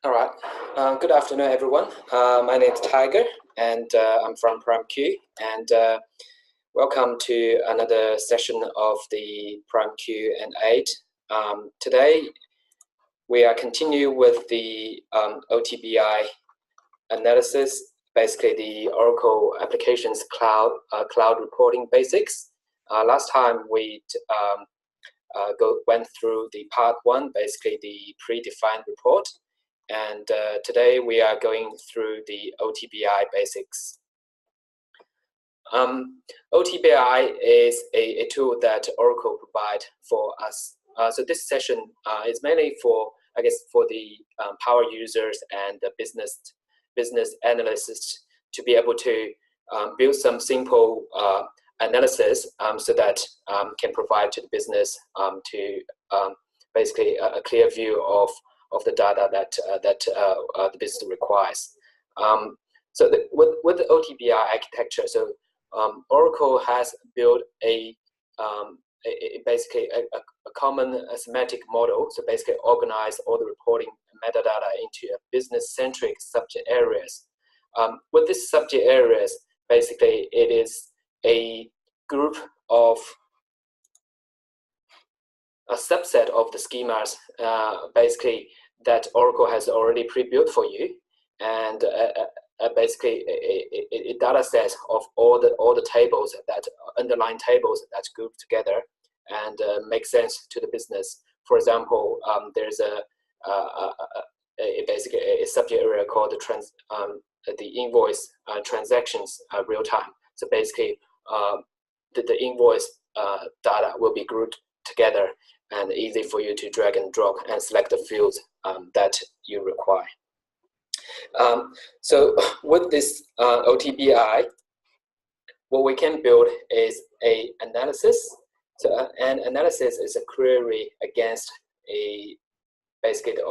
All right. Good afternoon, everyone. My name is Tiger, and I'm from PrimeQ. And welcome to another session of the PrimeQ and Aid. Today, we are continuing with the OTBI analysis, basically the Oracle Applications Cloud Reporting Basics. Last time we went through the part one, basically the predefined report. And today we are going through the OTBI basics. OTBI is a tool that Oracle provide for us. So this session is mainly for, I guess, for the power users and the business analysts to be able to build some simple analysis so that can provide to the business to basically a clear view of the data that the business requires. With the OTBI architecture, so Oracle has built basically a common semantic model. So basically organize all the reporting metadata into a business-centric subject areas. With these subject areas, basically it is a group of a subset of the schemas basically that Oracle has already pre-built for you, and basically a data set of all the tables, that underlying tables that group together and make sense to the business. For example, there's basically a subject area called the invoice transactions real time. So basically, the invoice data will be grouped together and easy for you to drag and drop and select the fields that you require. So with this OTBI, what we can build is a analysis. So an analysis is a query against basically the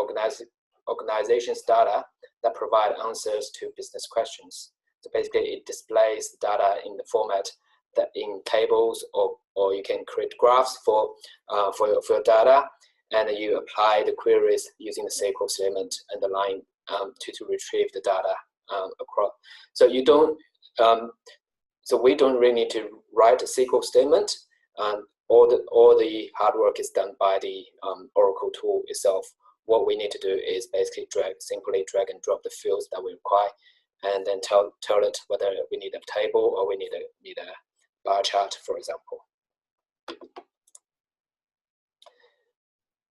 organization's data that provide answers to business questions. So basically it displays data in the format that in tables, or you can create graphs for your data, and you apply the queries using the SQL statement and the line to retrieve the data across. So you don't. So we don't really need to write a SQL statement. All the hard work is done by the Oracle tool itself. What we need to do is basically simply drag and drop the fields that we require, and then tell it whether we need a table or we need a bar chart, for example.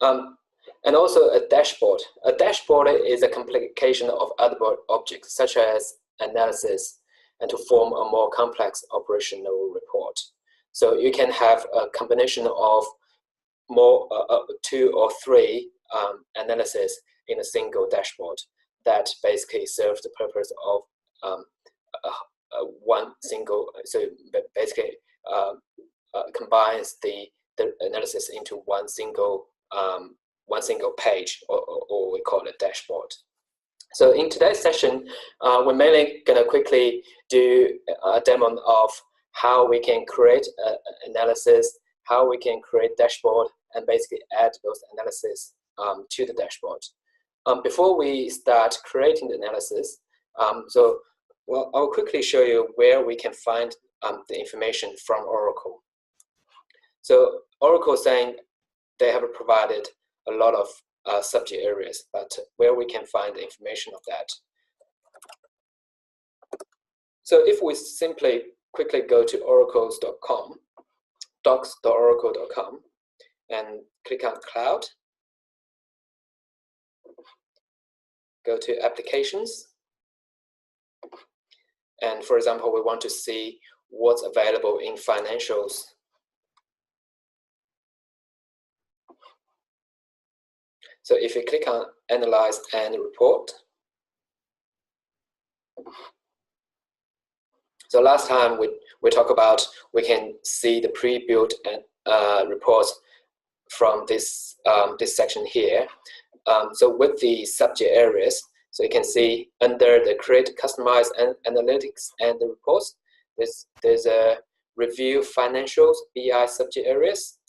And also a dashboard. A dashboard is a complication of other objects, such as analysis, and to form a more complex operational report. So you can have a combination of more 2 or 3 analysis in a single dashboard that basically serves the purpose of one single. So basically combines the analysis into one single page, or we call it dashboard. So in today's session, we're mainly going to quickly do a demo of how we can create analysis, how we can create dashboard, and basically add those analysis to the dashboard. Before we start creating the analysis, I'll quickly show you where we can find the information from Oracle. So Oracle is saying they have provided a lot of subject areas, but where we can find the information of that. So if we simply quickly go to oracles.com, docs.oracle.com, and click on Cloud, go to Applications, and for example, we want to see what's available in financials. So if you click on Analyze and Report. So last time we talked about we can see the pre-built reports from this section here. So with the subject areas, so you can see under the Create, Customize, and Analytics and the Reports, there's a Review Financials BI subject areas.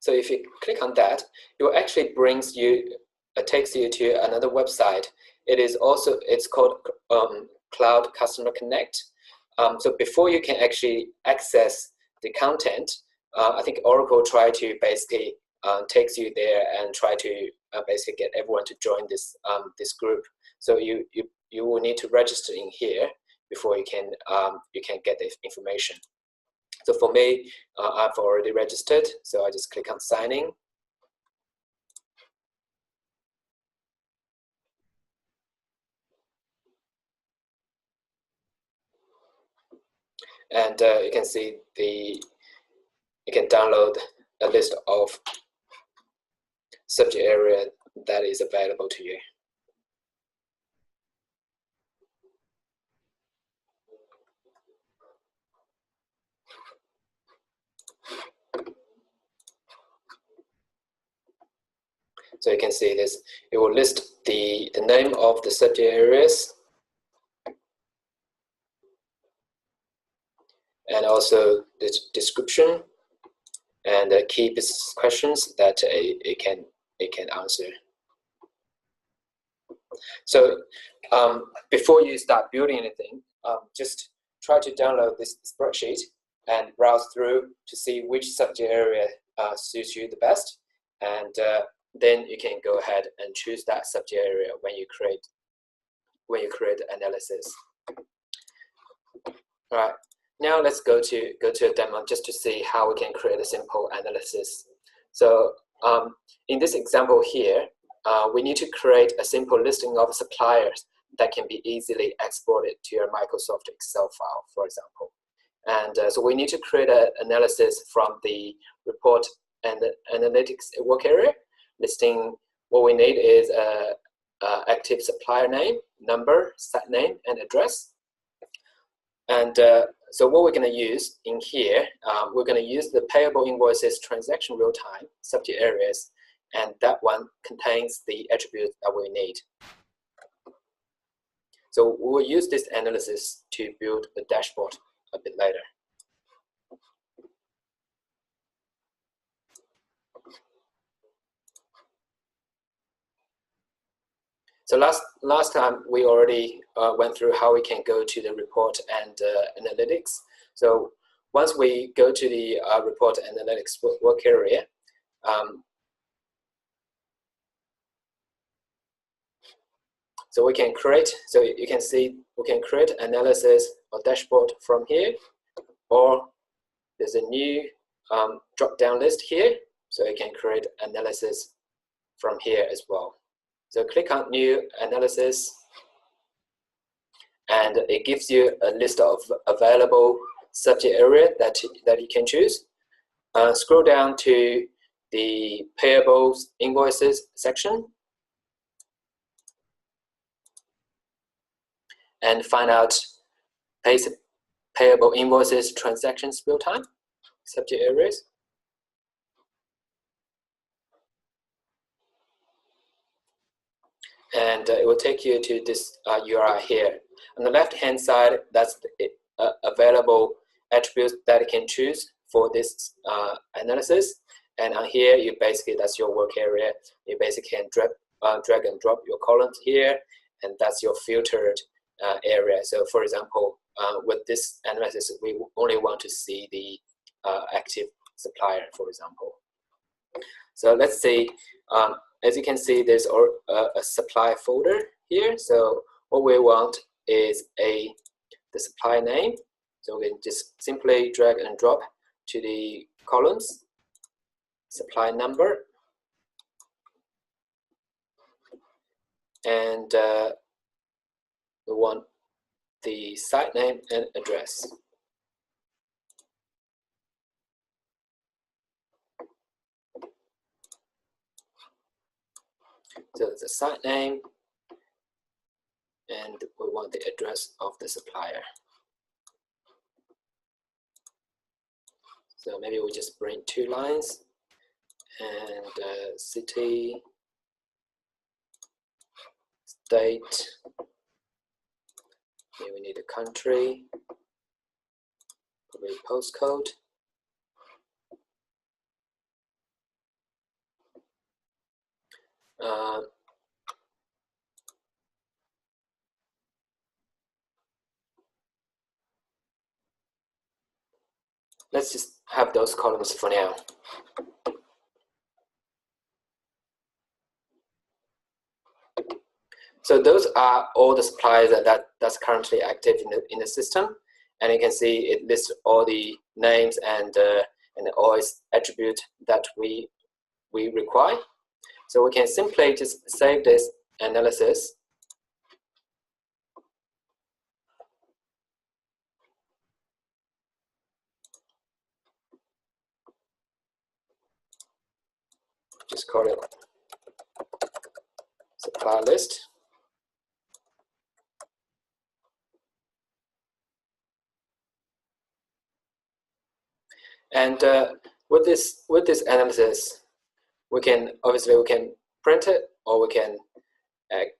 So if you click on that, it will actually takes you to another website. It's called Cloud Customer Connect. So before you can actually access the content, I think Oracle tried to basically takes you there and try to basically get everyone to join this group. So you will need to register in here before you can get the information. So for me, I've already registered, so I just click on signing. And you can see you can download a list of subject area that is available to you. So you can see this, it will list the name of the subject areas and also the description and key business questions that it can answer. So before you start building anything, just try to download this spreadsheet and browse through to see which subject area suits you the best, and then you can go ahead and choose that subject area when you create analysis. All right, now let's go to a demo just to see how we can create a simple analysis. So in this example here, we need to create a simple listing of suppliers that can be easily exported to your Microsoft Excel file, for example. And so we need to create an analysis from the report and the analytics work area. Listing, what we need is a active supplier name, number, site name, and address. And so what we're going to use in here, we're going to use the payable invoices transaction real time subject areas, and that one contains the attributes that we need. So we will use this analysis to build the dashboard a bit later. So last time we already went through how we can go to the report and analytics. So once we go to the report and analytics work area, so we can create, so you can see we can create analysis or dashboard from here, or there's a new drop-down list here, so you can create analysis from here as well. So click on new analysis, and it gives you a list of available subject area that you can choose. Scroll down to the payables invoices section and find out payable invoices transactions real time subject areas. And it will take you to this URI here. On the left-hand side, that's the available attributes that you can choose for this analysis. And on here, you basically, that's your work area. You basically can drag and drop your columns here, and that's your filtered area. So for example, with this analysis, we only want to see the active supplier, for example. So let's see, as you can see, there's a supply folder here. So what we want is the supply name. So we can just simply drag and drop to the columns, supply number, and we want the site name and address. So it's a site name, and we want the address of the supplier. So maybe we just bring 2 lines, and city, state, here we need a country, probably postcode, Let's just have those columns for now. So those are all the suppliers that's currently active in the system, and you can see it lists all the names and all its attributes that we require. So we can simply just save this analysis. Just call it supplier list. And with this analysis, we can print it, or we can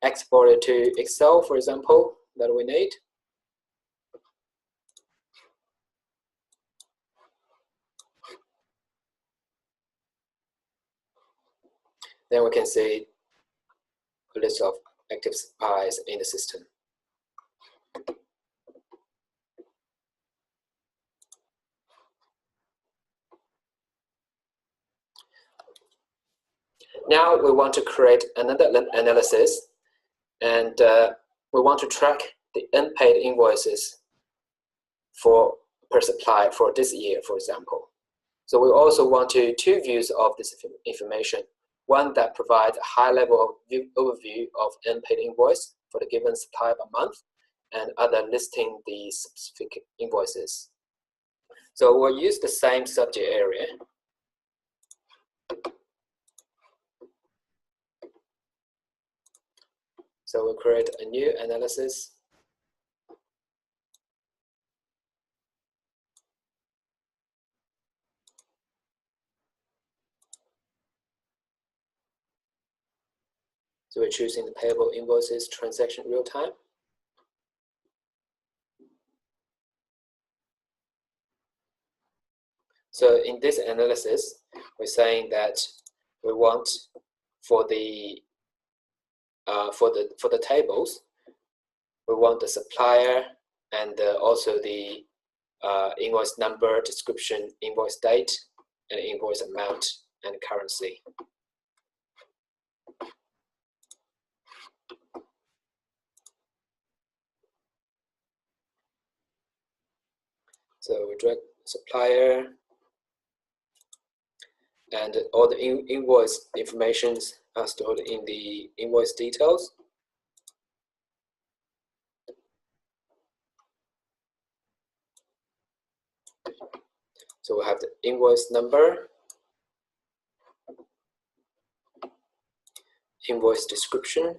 export it to Excel, for example, that we need. Then we can see a list of active suppliers in the system. Now we want to create another analysis, and we want to track the unpaid invoices per supplier for this year, for example. So we also want two views of this information. One that provides a high level overview of unpaid invoice for the given supplier per month, and other listing the specific invoices. So we'll use the same subject area. So we'll create a new analysis. So we're choosing the payable invoices transaction real time. So in this analysis, we're saying that we want for the tables, we want the supplier and also the invoice number, description, invoice date, and invoice amount and currency. So we drag supplier, and all the invoice information are stored in the invoice details. So we have the invoice number, invoice description,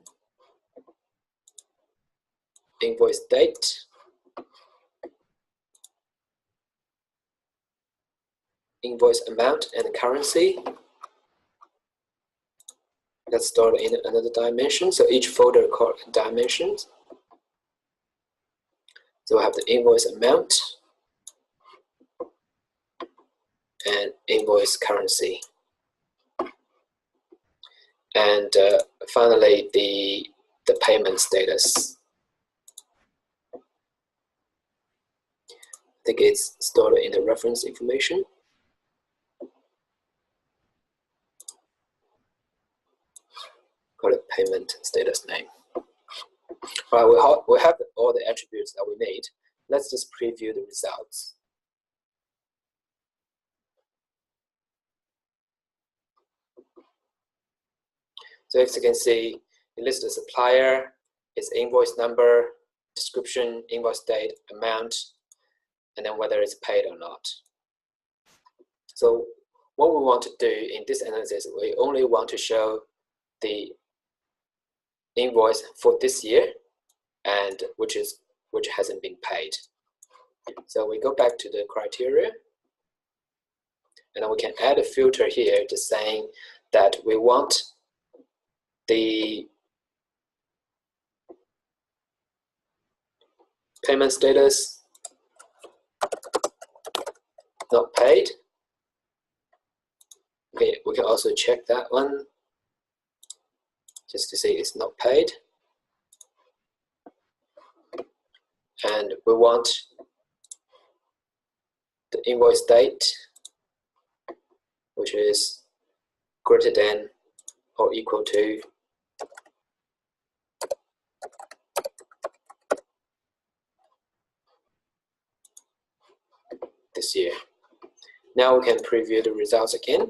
invoice date, invoice amount and currency. That's stored in another dimension. So each folder called dimensions. So we have the invoice amount and invoice currency. And finally, the payment status. I think it's stored in the reference information. Call it payment status name. All right, we have all the attributes that we need. Let's just preview the results. So as you can see, it lists the supplier, its invoice number, description, invoice date, amount, and then whether it's paid or not. So what we want to do in this analysis, we only want to show the invoice for this year, and which hasn't been paid. So we go back to the criteria, and then we can add a filter here just saying that we want the payment status not paid. Okay, we can also check that one. just to say it's not paid. And we want the invoice date, which is greater than or equal to this year. Now we can preview the results again.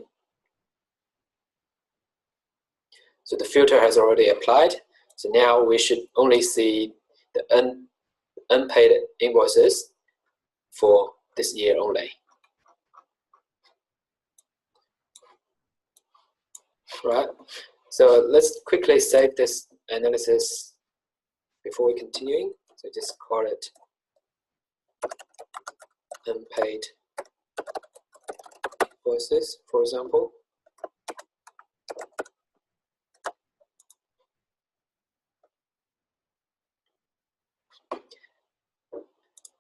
So the filter has already applied. So now we should only see the unpaid invoices for this year only. Right. So let's quickly save this analysis before we continuing. So just call it unpaid invoices, for example.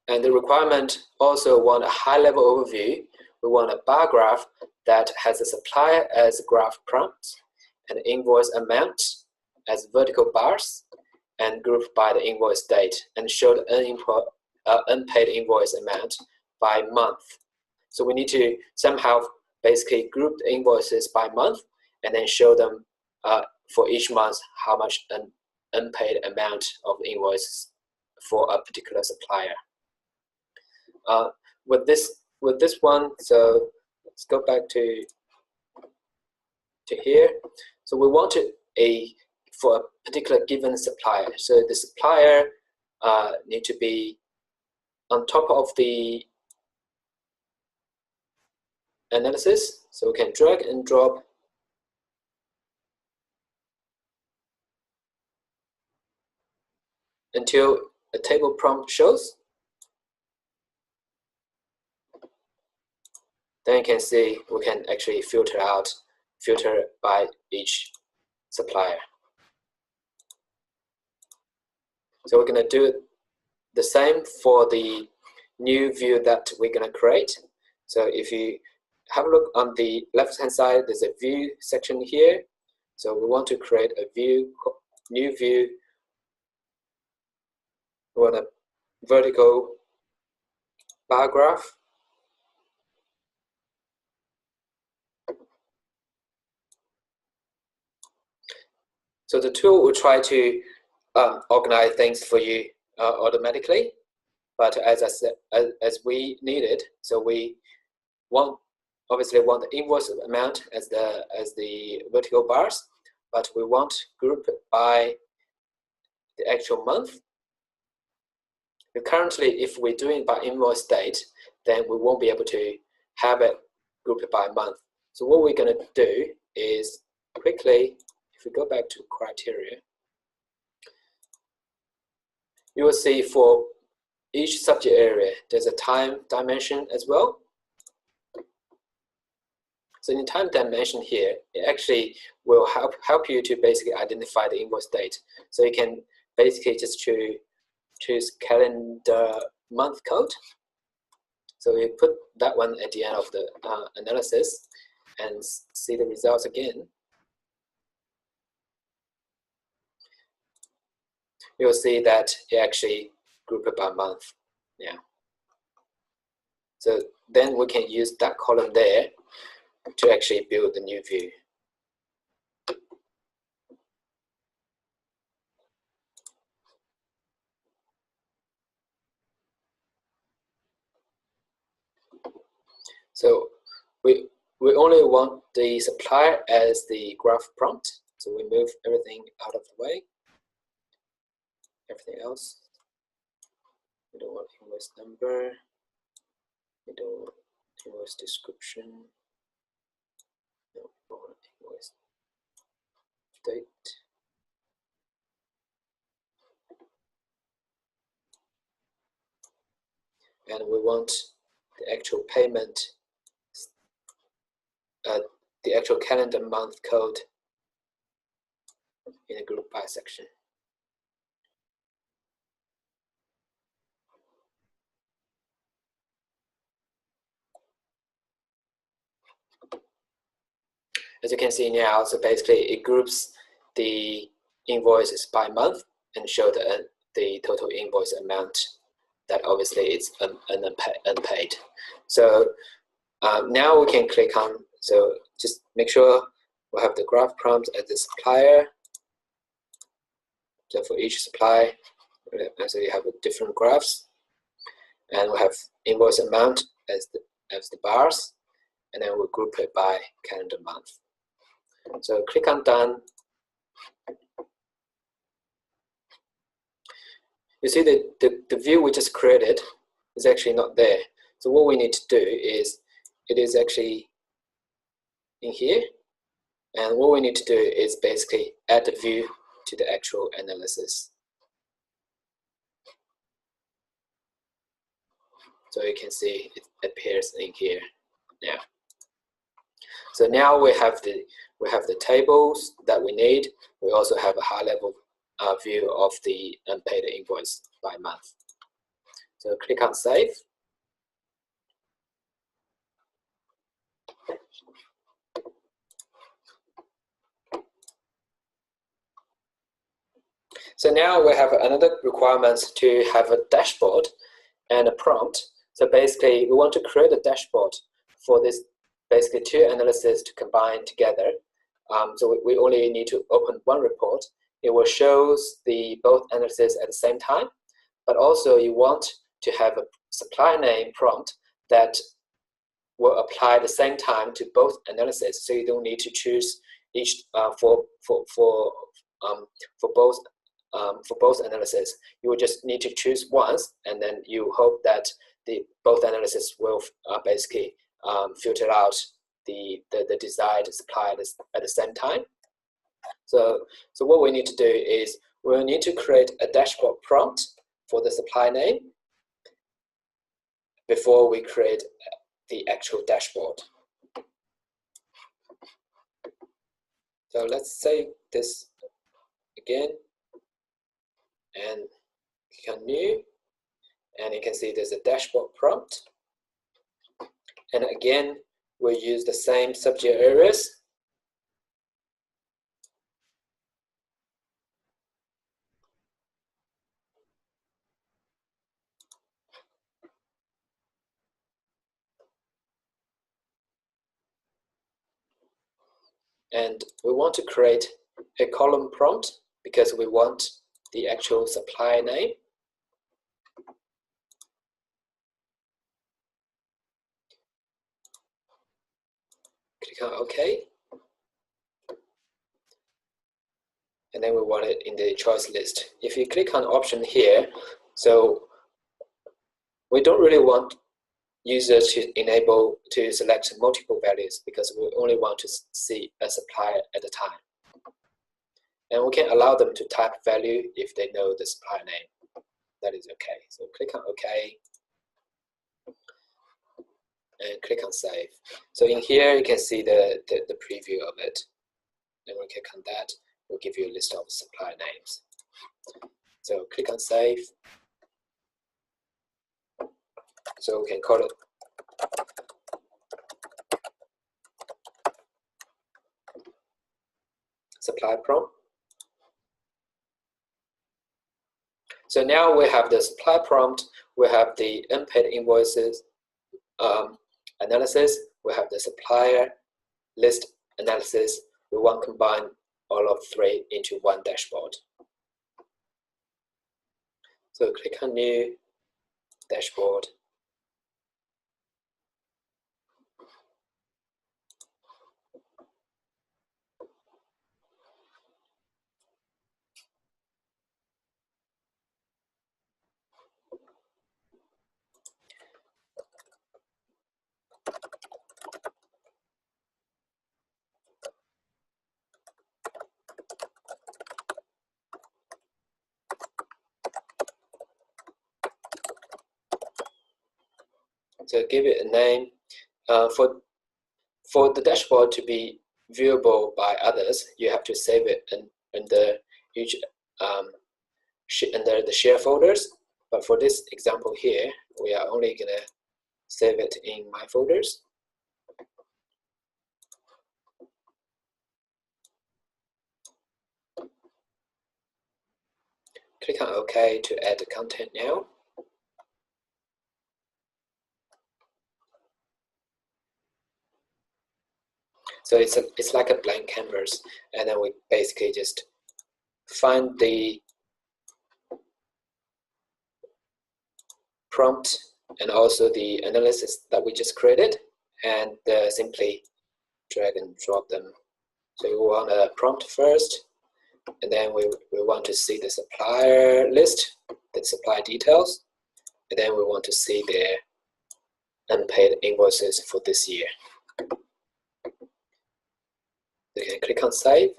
And the requirement also want a high-level overview. We want a bar graph that has a supplier as graph prompt and invoice amount as vertical bars and grouped by the invoice date and show the unpaid invoice amount by month. So we need to somehow basically group the invoices by month and then show them for each month how much an unpaid amount of invoices for a particular supplier. With this one, so let's go back to here. So we want for a particular given supplier. So the supplier need to be on top of the analysis. So we can drag and drop until a table prompt shows. Then you can see we can actually filter by each supplier. So we're going to do the same for the new view that we're going to create. So if you have a look on the left-hand side, there's a view section here. So we want to create a new view. We want a vertical bar graph. So the tool will try to organize things for you automatically, but as I said, as we need it, so we obviously want the invoice amount as the vertical bars, but we want group by the actual month. But currently, if we're doing by invoice date, then we won't be able to have it grouped by month. So what we're going to do is quickly, if we go back to criteria, you will see for each subject area, there's a time dimension as well. So in the time dimension here, it actually will help you to basically identify the invoice date. So you can basically just choose calendar month code. So we put that one at the end of the analysis and see the results again. You'll see that it actually grouped by month. Yeah. So then we can use that column there to actually build the new view. So we only want the supplier as the graph prompt. So we move everything out of the way. Everything else, we don't want invoice number, we don't want invoice description, no, we don't want invoice date. And we want the actual payment, the actual calendar month code in a group by section. As you can see now, so basically it groups the invoices by month and show the total invoice amount that obviously is unpaid. So now we can click on, so just make sure we have the graph prompt as the supplier. So for each supply, so you have different graphs, and we have invoice amount as the bars, and then we'll group it by calendar month. So click on done. You see the view we just created is actually not there. So what we need to do is, it is actually in here, and what we need to do is basically add the view to the actual analysis. So you can see it appears in here now. So now we have the tables that we need. We also have a high-level view of the unpaid invoice by month. So click on Save. So now we have another requirement to have a dashboard and a prompt. So basically, we want to create a dashboard for this basically two analyses to combine together. So we only need to open one report. It will show the both analyses at the same time, but also you want to have a supply name prompt that will apply at the same time to both analyses. So you don't need to choose each for both analyses. You will just need to choose once, and then you hope that both analyses will basically filter out the desired supply at the same time. So what we need to do is we'll need to create a dashboard prompt for the supply name before we create the actual dashboard. So let's save this again and click on New, and you can see there's a dashboard prompt. And again, we'll use the same subject areas. And we want to create a column prompt because we want the actual supplier name. Click on OK. And then we want it in the choice list. If you click on option here, so we don't really want users to select multiple values because we only want to see a supplier at a time. And we can allow them to type value if they know the supplier name. That is okay. So click on OK and click on Save. So in here you can see the preview of it. Then we click on that. We'll give you a list of supplier names. So click on Save. So we can call it supply prompt. So now we have the supply prompt, we have the unpaid invoices analysis, we have the supplier list analysis. We want to combine all of three into one dashboard. So click on New, Dashboard. So give it a name. For the dashboard to be viewable by others, you have to save it under each under the share folders. But for this example here, we are only gonna save it in my folders. Click on OK to add the content now. So it's like a blank canvas, and then we basically just find the prompt and also the analysis that we just created, and simply drag and drop them. So we want a prompt first, and then we want to see the supplier list, the supplier details, and then we want to see their unpaid invoices for this year. You can click on save,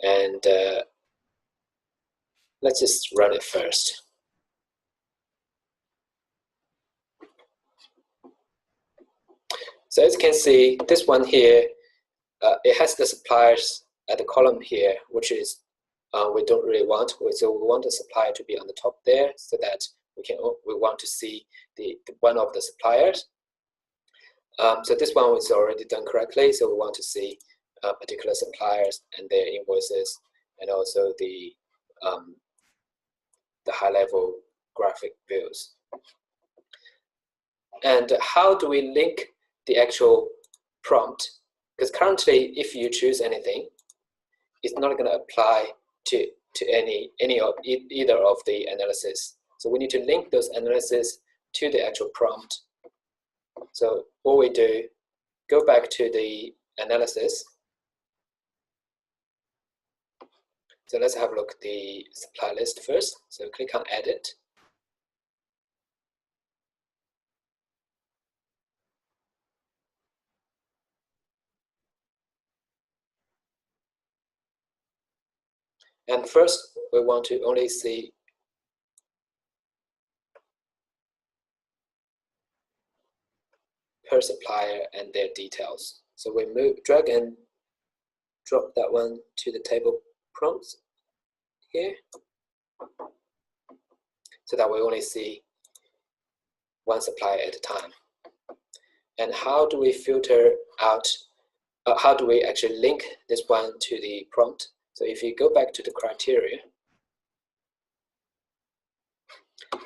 and let's just run it first. So as you can see, this one here, it has the suppliers at the column here, which is we don't really want. So we want the supplier to be on the top there, so that we want to see the one of the suppliers. So this one was already done correctly. So we want to see particular suppliers and their invoices, and also the high-level graphic views. And how do we link the actual prompt? Because currently, if you choose anything, it's not going to apply to either of the analysis. So we need to link those analyses to the actual prompt. So what we do, go back to the analysis. So let's have a look at the supply list first. So click on Edit. And first, we want to only see per supplier and their details. So we drag and drop that one to the table prompts here, so that we only see one supplier at a time. And how do we filter out, how do we actually link this one to the prompt? So if you go back to the criteria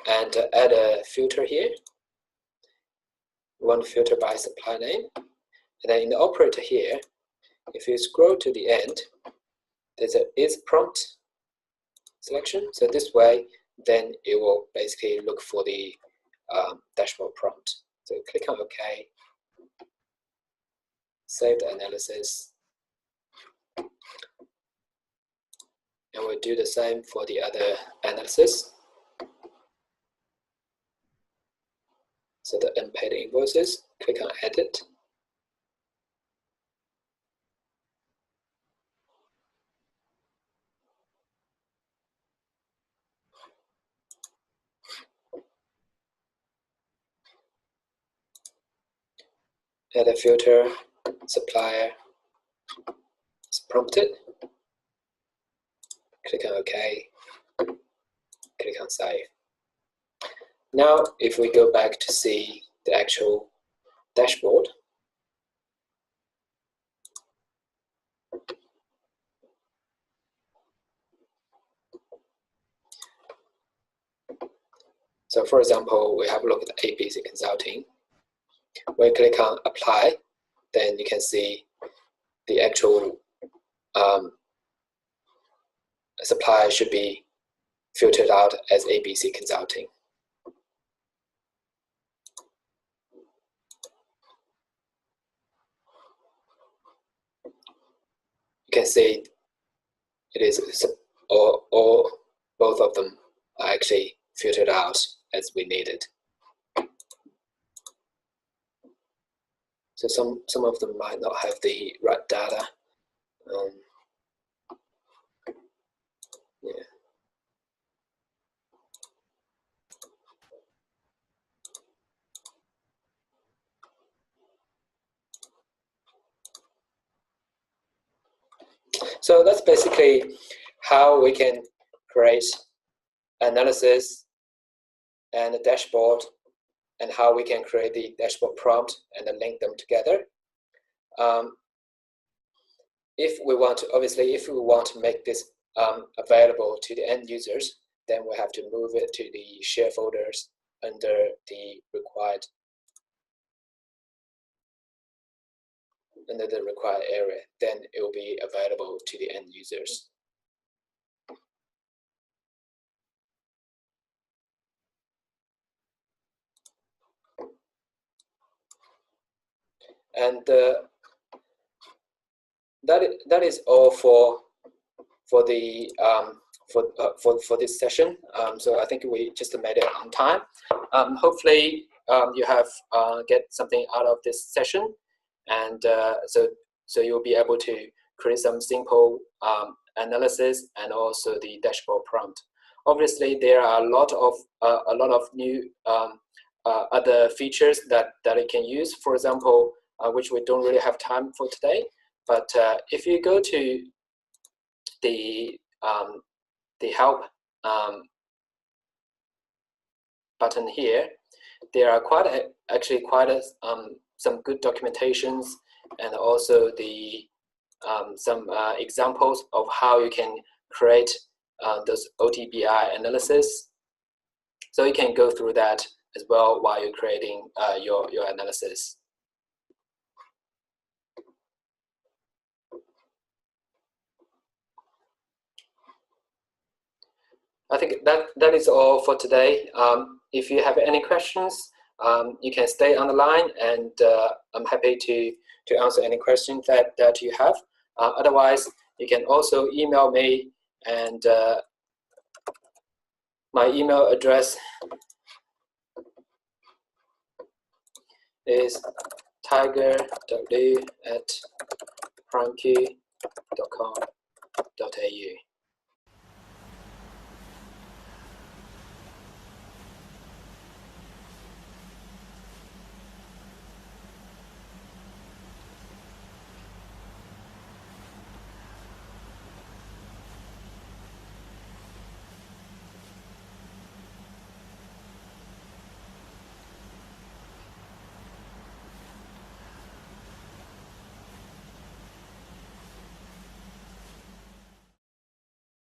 and add a filter here, we want to filter by supply name. And then in the operator here, if you scroll to the end, there's a is prompt selection. So this way, then it will basically look for the dashboard prompt. So click on OK, save the analysis, and we'll do the same for the other analysis. So the unpaid invoices, click on Edit. Add a filter, supplier is prompted. Click on OK, click on Save. Now, if we go back to see the actual dashboard, so for example, we have a look at ABC Consulting. When you click on Apply, then you can see the actual supplier should be filtered out as ABC Consulting. You can see it is or both of them are actually filtered out as we needed. So some of them might not have the right data. Yeah. So that's basically how we can create analysis and a dashboard, and how we can create the dashboard prompt and then link them together. If we want to, obviously, if we want to make this available to the end users, then we have to move it to the share folders under the required area. Then it will be available to the end users. And that is all for the for this session. So I think we just made it on time. Hopefully you have get something out of this session, and so you'll be able to create some simple analysis and also the dashboard prompt. Obviously, there are a lot of new other features that it can use. For example, which we don't really have time for today. But if you go to the help button here, there are actually quite some good documentations, and also the some examples of how you can create those OTBI analysis. So you can go through that as well while you're creating your analysis. I think that is all for today. If you have any questions, you can stay on the line, and I'm happy to answer any questions that you have. Otherwise, you can also email me, and my email address is tiger.liu@primeq.com.au.